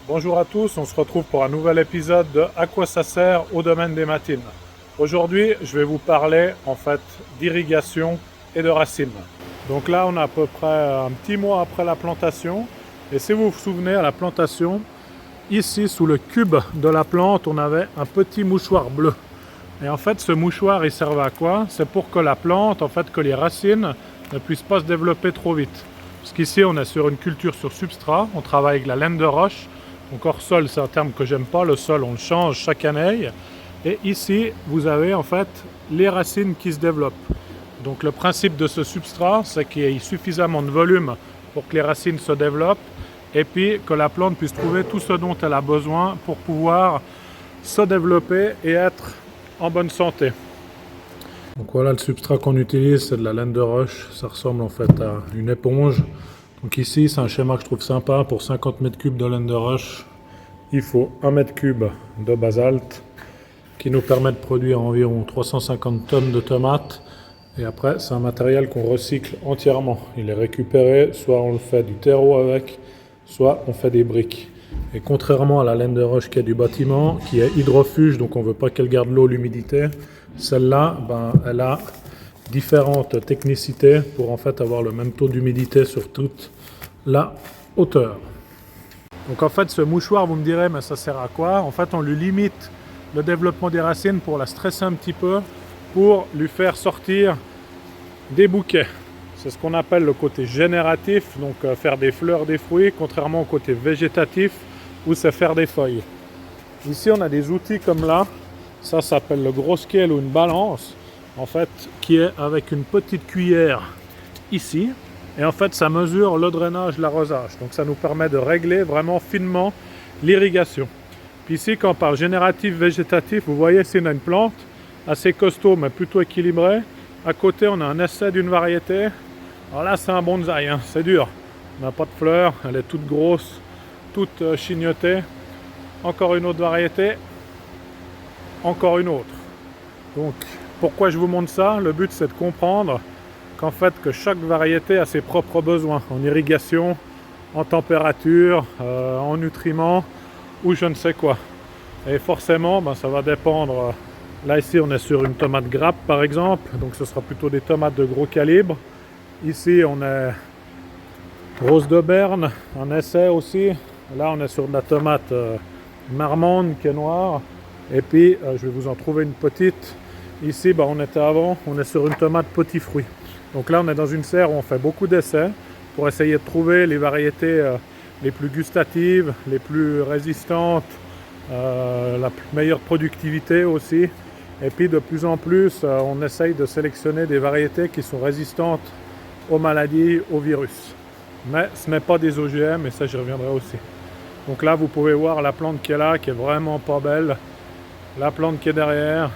Bonjour à tous, on se retrouve pour un nouvel épisode de À quoi ça sert au domaine des matines. Aujourd'hui, je vais vous parler en fait d'irrigation et de racines. Donc là, on est à peu près un petit mois après la plantation. Et si vous vous souvenez, à la plantation, ici sous le cube de la plante, on avait un petit mouchoir bleu. Et en fait, ce mouchoir, il servait à quoi? C'est pour que la plante, en fait, que les racines ne puissent pas se développer trop vite. Parce qu'ici, on est sur une culture sur substrat, on travaille avec la laine de roche. Donc hors sol, c'est un terme que j'aime pas, le sol, on le change chaque année. Et ici, vous avez en fait les racines qui se développent. Donc le principe de ce substrat, c'est qu'il y ait suffisamment de volume pour que les racines se développent et puis que la plante puisse trouver tout ce dont elle a besoin pour pouvoir se développer et être en bonne santé. Donc voilà le substrat qu'on utilise, c'est de la laine de roche, ça ressemble en fait à une éponge. Donc ici c'est un schéma que je trouve sympa, pour 50 mètres cubes de laine de roche, il faut 1 mètre cube de basalte qui nous permet de produire environ 350 tonnes de tomates. Et après c'est un matériel qu'on recycle entièrement, il est récupéré, soit on le fait du terreau avec, soit on fait des briques. Et contrairement à la laine de roche qui est du bâtiment, qui est hydrofuge, donc on ne veut pas qu'elle garde l'eau, l'humidité, celle-là, elle a différentes technicités pour en fait avoir le même taux d'humidité sur toute la hauteur. Donc en fait, ce mouchoir, vous me direz, mais ça sert à quoi? En fait, on lui limite le développement des racines pour la stresser un petit peu, pour lui faire sortir des bouquets. C'est ce qu'on appelle le côté génératif, donc faire des fleurs, des fruits, contrairement au côté végétatif, où c'est faire des feuilles. Ici, on a des outils comme là. Ça s'appelle le gros scale ou une balance, en fait, qui est avec une petite cuillère ici. Et en fait, ça mesure le drainage, l'arrosage. Donc ça nous permet de régler vraiment finement l'irrigation. Puis ici, quand on parle génératif, végétatif, vous voyez, c'est une plante assez costaud, mais plutôt équilibrée. À côté, on a un essai d'une variété. Alors là, c'est un bonsaï, hein, c'est dur. On n'a pas de fleurs, elle est toute grosse, toute chignotée. Encore une autre variété. Encore une autre. Donc pourquoi je vous montre ça? Le but c'est de comprendre qu'en fait que chaque variété a ses propres besoins en irrigation, en température, en nutriments ou je ne sais quoi. Et forcément ça va dépendre. Là ici on est sur une tomate grappe par exemple, donc ce sera plutôt des tomates de gros calibre. Ici on est rose de Berne, un essai aussi. Là on est sur de la tomate marmande qui est noire. Et puis, je vais vous en trouver une petite. Ici, on était avant, on est sur une tomate petit fruit. Donc là, on est dans une serre où on fait beaucoup d'essais pour essayer de trouver les variétés les plus gustatives, les plus résistantes, la meilleure productivité aussi. Et puis, de plus en plus, on essaye de sélectionner des variétés qui sont résistantes aux maladies, aux virus. Mais ce n'est pas des OGM, et ça, j'y reviendrai aussi. Donc là, vous pouvez voir la plante qui est là, qui est vraiment pas belle. La plante qui est derrière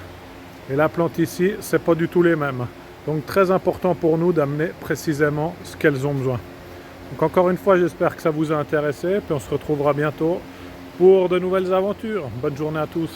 et la plante ici, c'est pas du tout les mêmes. Donc très important pour nous d'amener précisément ce qu'elles ont besoin. Donc encore une fois, j'espère que ça vous a intéressé, puis on se retrouvera bientôt pour de nouvelles aventures. Bonne journée à tous.